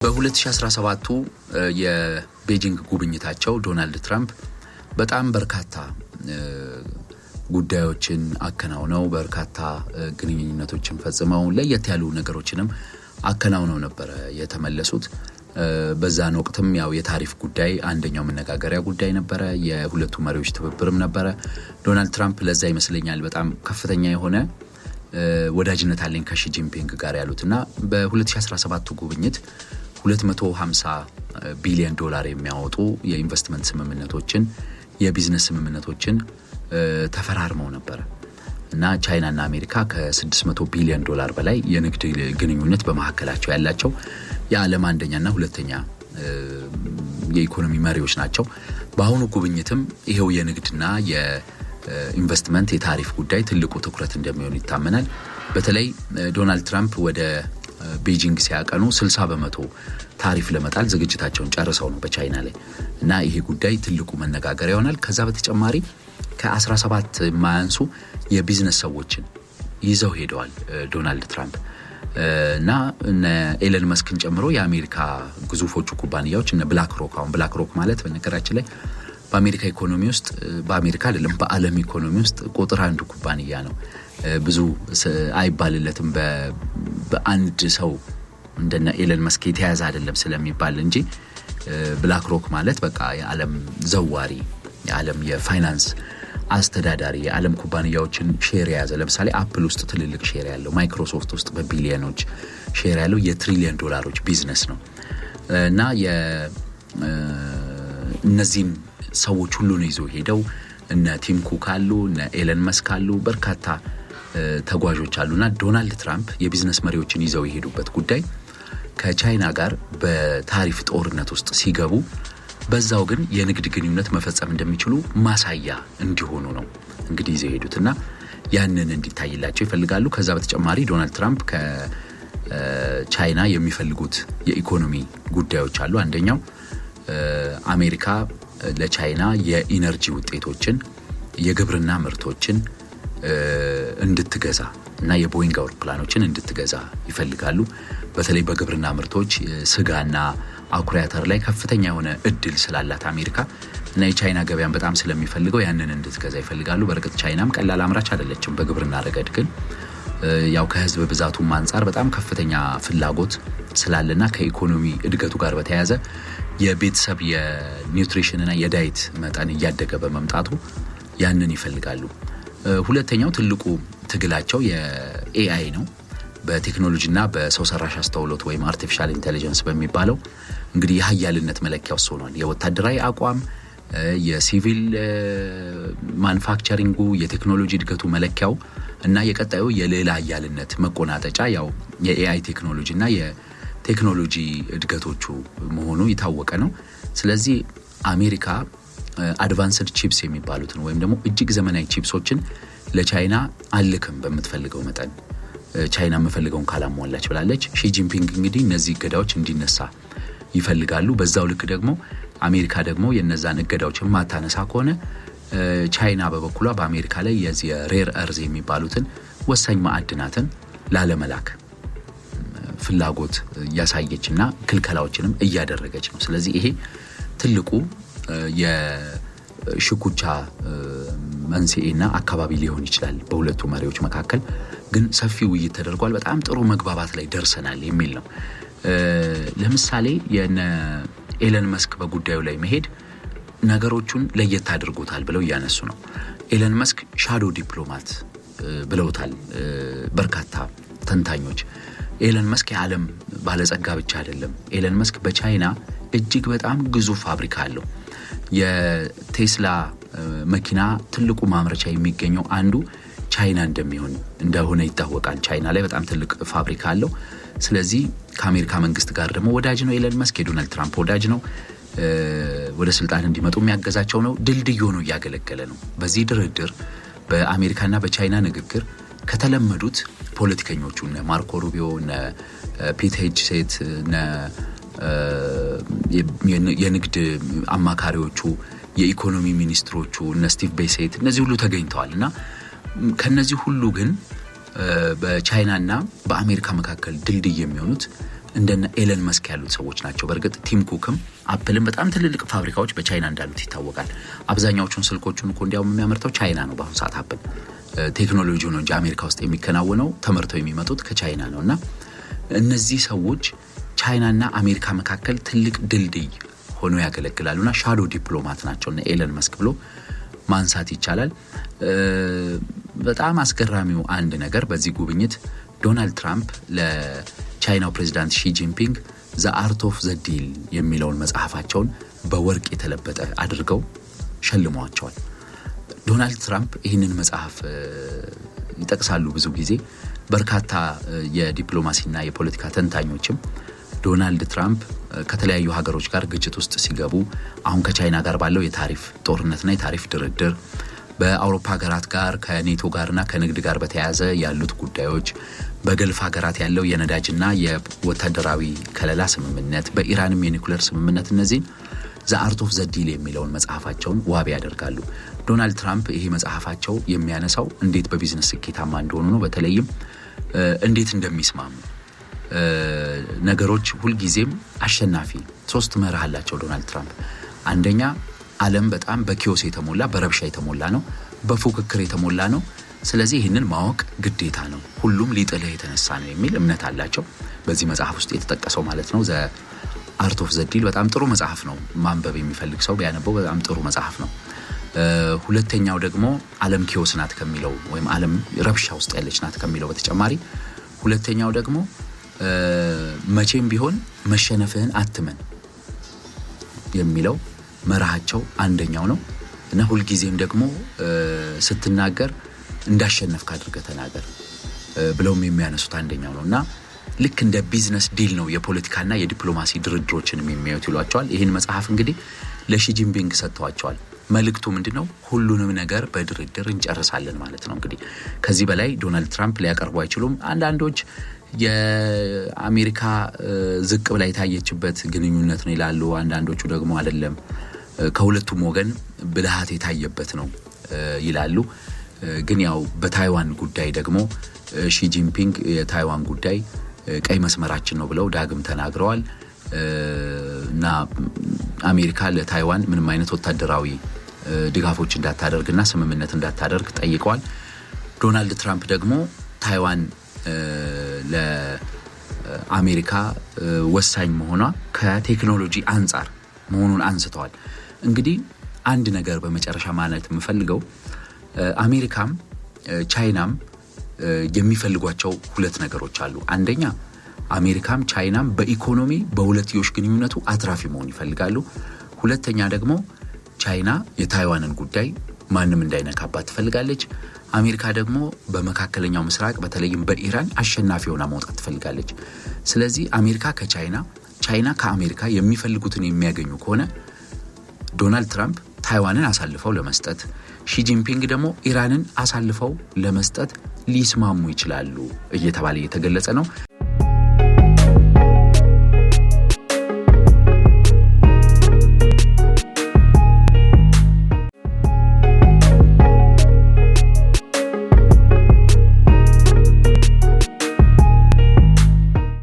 በ2017 የቤጂንግ ጉብኝታቸው ዶናልድ ትራምፕ በጣም በርካታ ጉዳዮችን አከናውነው በርካታ ግንኙነቶችን ፈጽመው ለየት ያሉ ነገሮችንም አከናውነው ነበር የተመለሱት። በዛን ወቅትም ያው የታሪፍ ጉዳይ አንደኛው መነጋገሪያ ጉዳይ ነበር። የሁለቱ መሪዎች ትብብርም ነበር። ዶናልድ ትራምፕ ለዛ ይመስለኛል በጣም ከፍተኛ የሆነ ወዳጅነት አለኝ ከሺ ጂንፒንግ ጋር ያሉትና በ2017 ጉብኝት 250 ቢሊዮን ዶላር የሚያወጡ የኢንቨስትመንት ስምምነቶችን የቢዝነስ ስምምነቶችን ተፈራርመው ነበር እና ቻይናና አሜሪካ ከ600 ቢሊዮን ዶላር በላይ የንግድ ግንኙነት በመሐከላቸው ያላቸው የዓለም አንደኛና ሁለተኛ የኢኮኖሚ መሪዎች ናቸው። በአሁኑ ጉብኝትም ይሄው የንግድና የኢንቨስትመንት የታሪፍ ጉዳይ ትልቁ ትኩረት እንደሚሆን ይታመናል። በተለይ ዶናልድ ትራምፕ ወደ ቤጂንግ ሲያቀኑ 60% ታሪፍ ለመጣል ዝግጅታቸውን ጨርሰው ነው በቻይና ላይ እና ይሄ ጉዳይ ትልቁ መነጋገሪያ ይሆናል። ከዛ በተጨማሪ ከ17 ማያንሱ የቢዝነስ ሰዎችን ይዘው ሄደዋል ዶናልድ ትራምፕ እና ኤለን መስክን ጨምሮ የአሜሪካ ግዙፎቹ ኩባንያዎች እነ ብላክ ሮክ ማለት በነገራችን ላይ በአሜሪካ ኢኮኖሚ ውስጥ በአሜሪካ አይደለም በዓለም ኢኮኖሚ ውስጥ ቁጥር አንዱ ኩባንያ ነው። ብዙ አይባልለትም በአንድ ሰው እንደነ ኤለን መስክ የተያዘ አይደለም ስለሚባል እንጂ ብላክ ሮክ ማለት በቃ የዓለም ዘዋሪ የዓለም የፋይናንስ አስተዳዳሪ የዓለም ኩባንያዎችን ሼር የያዘ ለምሳሌ አፕል ውስጥ ትልልቅ ሼር ያለው ማይክሮሶፍት ውስጥ በቢሊዮኖች ሼር ያለው የትሪሊየን ዶላሮች ቢዝነስ ነው እና እነዚህን ሰዎች ሁሉ ነው ይዘው ሄደው እነ ቲም ኩክ አሉ እነ ኤለን መስክ አሉ በርካታ ተጓዦች አሉና ዶናልድ ትራምፕ የቢዝነስ መሪዎችን ይዘው የሄዱበት ጉዳይ ከቻይና ጋር በታሪፍ ጦርነት ውስጥ ሲገቡ በዛው ግን የንግድ ግንኙነት መፈጸም እንደሚችሉ ማሳያ እንዲሆኑ ነው እንግዲህ ይዘው ሄዱትና ያንን እንዲታይላቸው ይፈልጋሉ። ከዛ በተጨማሪ ዶናልድ ትራምፕ ከቻይና የሚፈልጉት የኢኮኖሚ ጉዳዮች አሉ። አንደኛው አሜሪካ ለቻይና የኢነርጂ ውጤቶችን የግብርና ምርቶችን እንድትገዛ እና የቦይንግ አውሮፕላኖችን እንድትገዛ ይፈልጋሉ። በተለይ በግብርና ምርቶች ስጋና አኩሪ አተር ላይ ከፍተኛ የሆነ እድል ስላላት አሜሪካ እና የቻይና ገበያን በጣም ስለሚፈልገው ያንን እንድትገዛ ይፈልጋሉ። በርግጥ ቻይናም ቀላል አምራች አይደለችም በግብርና ረገድ ግን ያው ከህዝብ ብዛቱም አንፃር በጣም ከፍተኛ ፍላጎት ስላለና ከኢኮኖሚ እድገቱ ጋር በተያያዘ የቤተሰብ የኒውትሪሽን እና የዳይት መጠን እያደገ በመምጣቱ ያንን ይፈልጋሉ። ሁለተኛው ትልቁ ትግላቸው የኤአይ ነው። በቴክኖሎጂና በሰው ሰራሽ አስተውሎት ወይም አርቲፊሻል ኢንተለጀንስ በሚባለው እንግዲህ የሀያልነት መለኪያው ሆኗል። የወታደራዊ አቋም የሲቪል ማኑፋክቸሪንጉ የቴክኖሎጂ እድገቱ መለኪያው እና የቀጣዩ የሌላ ሀያልነት መቆናጠጫ ያው የኤአይ ቴክኖሎጂና የቴክኖሎጂ እድገቶቹ መሆኑ የታወቀ ነው። ስለዚህ አሜሪካ አድቫንስድ ቺፕስ የሚባሉትን ወይም ደግሞ እጅግ ዘመናዊ ቺፕሶችን ለቻይና አልክም በምትፈልገው መጠን ቻይና የምፈልገውን ካላሟላች ብላለች። ሺ ጂንፒንግ እንግዲህ እነዚህ እገዳዎች እንዲነሳ ይፈልጋሉ። በዛው ልክ ደግሞ አሜሪካ ደግሞ የነዛን እገዳዎች ማታነሳ ከሆነ ቻይና በበኩሏ በአሜሪካ ላይ የዚህ ሬር እርዝ የሚባሉትን ወሳኝ ማዕድናትን ላለመላክ ፍላጎት ያሳየችና ክልከላዎችንም እያደረገች ነው። ስለዚህ ይሄ ትልቁ የሽኩቻ መንስኤና አካባቢ ሊሆን ይችላል በሁለቱ መሪዎች መካከል። ግን ሰፊ ውይይት ተደርጓል። በጣም ጥሩ መግባባት ላይ ደርሰናል የሚል ነው። ለምሳሌ የነ ኤለን መስክ በጉዳዩ ላይ መሄድ ነገሮቹን ለየት አድርጎታል ብለው እያነሱ ነው። ኤለን መስክ ሻዶ ዲፕሎማት ብለውታል በርካታ ተንታኞች። ኤለን መስክ የዓለም ባለጸጋ ብቻ አይደለም። ኤለን መስክ በቻይና እጅግ በጣም ግዙፍ ፋብሪካ አለው። የቴስላ መኪና ትልቁ ማምረቻ የሚገኘው አንዱ ቻይና እንደሆነ ይታወቃል። ቻይና ላይ በጣም ትልቅ ፋብሪካ አለው። ስለዚህ ከአሜሪካ መንግስት ጋር ደግሞ ወዳጅ ነው ኤለን መስክ። የዶናልድ ትራምፕ ወዳጅ ነው። ወደ ስልጣን እንዲመጡ የሚያገዛቸው ነው። ድልድይ ሆኖ እያገለገለ ነው። በዚህ ድርድር በአሜሪካና በቻይና ንግግር ከተለመዱት ፖለቲከኞቹ እነ ማርኮ ሩቢዮ እነ ፒት ሄግሴት እነ የንግድ አማካሪዎቹ የኢኮኖሚ ሚኒስትሮቹ እነ ስቲቭ ቤሴት እነዚህ ሁሉ ተገኝተዋል እና ከነዚህ ሁሉ ግን በቻይናና በአሜሪካ መካከል ድልድይ የሚሆኑት እንደነ ኤለን መስክ ያሉት ሰዎች ናቸው። በርግጥ ቲም ኩክም አፕልም በጣም ትልልቅ ፋብሪካዎች በቻይና እንዳሉት ይታወቃል። አብዛኛዎቹን ስልኮቹን እኮ እንዲያውም የሚያመርተው ቻይና ነው በአሁኑ ሰዓት። አፕል ቴክኖሎጂው ነው እንጂ አሜሪካ ውስጥ የሚከናወነው ተመርተው የሚመጡት ከቻይና ነውና እነዚህ ሰዎች ቻይናና አሜሪካ መካከል ትልቅ ድልድይ ሆኖ ያገለግላሉና ሻዶ ዲፕሎማት ናቸውና ኤለን መስክ ብሎ ማንሳት ይቻላል። በጣም አስገራሚው አንድ ነገር በዚህ ጉብኝት ዶናልድ ትራምፕ ለቻይናው ፕሬዝዳንት ሺ ጂንፒንግ ዘ አርት ኦፍ ዘ ዲል የሚለውን መጽሐፋቸውን በወርቅ የተለበጠ አድርገው ሸልመዋቸዋል። ዶናልድ ትራምፕ ይህንን መጽሐፍ ይጠቅሳሉ ብዙ ጊዜ። በርካታ የዲፕሎማሲና የፖለቲካ ተንታኞችም ዶናልድ ትራምፕ ከተለያዩ ሀገሮች ጋር ግጭት ውስጥ ሲገቡ አሁን ከቻይና ጋር ባለው የታሪፍ ጦርነትና የታሪፍ ድርድር በአውሮፓ ሀገራት ጋር ከኔቶ ጋርና ከንግድ ጋር በተያያዘ ያሉት ጉዳዮች በገልፍ ሀገራት ያለው የነዳጅና የወታደራዊ ከለላ ስምምነት በኢራንም የኒኩሌር ስምምነት እነዚህ ዘ አርት ኦፍ ዘ ዲል የሚለውን መጽሐፋቸውን ዋቢ ያደርጋሉ። ዶናልድ ትራምፕ ይሄ መጽሐፋቸው የሚያነሳው እንዴት በቢዝነስ ስኬታማ እንደሆኑ ነው። በተለይም እንዴት እንደሚስማሙ ነገሮች ሁልጊዜም አሸናፊ 3 መርህ አላቸው ዶናልድ ትራምፕ። አንደኛ ዓለም በጣም በኪዮስ የተሞላ በረብሻ የተሞላ ነው፣ በፉክክር የተሞላ ነው። ስለዚህ ይህንን ማወቅ ግዴታ ነው፣ ሁሉም ሊጥልህ የተነሳ ነው የሚል እምነት አላቸው። በዚህ መጽሐፍ ውስጥ የተጠቀሰው ማለት ነው ዘ አርት ኦፍ ዘ ዲል በጣም ጥሩ መጽሐፍ ነው። ማንበብ የሚፈልግ ሰው ቢያነበው በጣም ጥሩ መጽሐፍ ነው። ሁለተኛው ደግሞ ዓለም ኪዮስ ናት ከሚለው ወይም ዓለም ረብሻ ውስጥ ያለች ናት ከሚለው በተጨማሪ ሁለተኛው ደግሞ መቼም ቢሆን መሸነፍህን አትመን የሚለው መርሃቸው አንደኛው ነው እና ሁልጊዜም ደግሞ ስትናገር እንዳሸነፍክ አድርገህ ተናገር ብለውም የሚያነሱት አንደኛው ነውና ልክ እንደ ቢዝነስ ዲል ነው የፖለቲካና የዲፕሎማሲ ድርድሮችን የሚያዩት ይሏቸዋል። ይህን መጽሐፍ እንግዲህ ለሺ ጂንፒንግ ሰጥተዋቸዋል። መልእክቱ ምንድነው? ሁሉንም ነገር በድርድር እንጨርሳለን ማለት ነው። እንግዲህ ከዚህ በላይ ዶናልድ ትራምፕ ሊያቀርቡ አይችሉም። አንዳንዶች የአሜሪካ ዝቅ ብላ የታየችበት ግንኙነት ነው ይላሉ። አንዳንዶቹ ደግሞ አይደለም ከሁለቱም ወገን ብልሃት የታየበት ነው ይላሉ። ግን ያው በታይዋን ጉዳይ ደግሞ ሺ ጂንፒንግ የታይዋን ጉዳይ ቀይ መስመራችን ነው ብለው ዳግም ተናግረዋል እና አሜሪካ ለታይዋን ምንም አይነት ወታደራዊ ድጋፎች እንዳታደርግና ስምምነት እንዳታደርግ ጠይቀዋል። ዶናልድ ትራምፕ ደግሞ ታይዋን ለአሜሪካ ወሳኝ መሆኗ ከቴክኖሎጂ አንጻር መሆኑን አንስተዋል። እንግዲህ አንድ ነገር በመጨረሻ ማለት የምፈልገው አሜሪካም ቻይናም የሚፈልጓቸው 2 ነገሮች አሉ። አንደኛ አሜሪካም ቻይናም በኢኮኖሚ በሁለትዮሽ ግንኙነቱ አትራፊ መሆን ይፈልጋሉ። ሁለተኛ ደግሞ ቻይና የታይዋንን ጉዳይ ማንም እንዳይነካባት ትፈልጋለች። አሜሪካ ደግሞ በመካከለኛው ምስራቅ በተለይም በኢራን አሸናፊ ሆና መውጣት ትፈልጋለች። ስለዚህ አሜሪካ ከቻይና ቻይና ከአሜሪካ የሚፈልጉትን የሚያገኙ ከሆነ ዶናልድ ትራምፕ ታይዋንን አሳልፈው ለመስጠት ሺ ጂንፒንግ ደግሞ ኢራንን አሳልፈው ለመስጠት ሊስማሙ ይችላሉ እየተባለ እየተገለጸ ነው።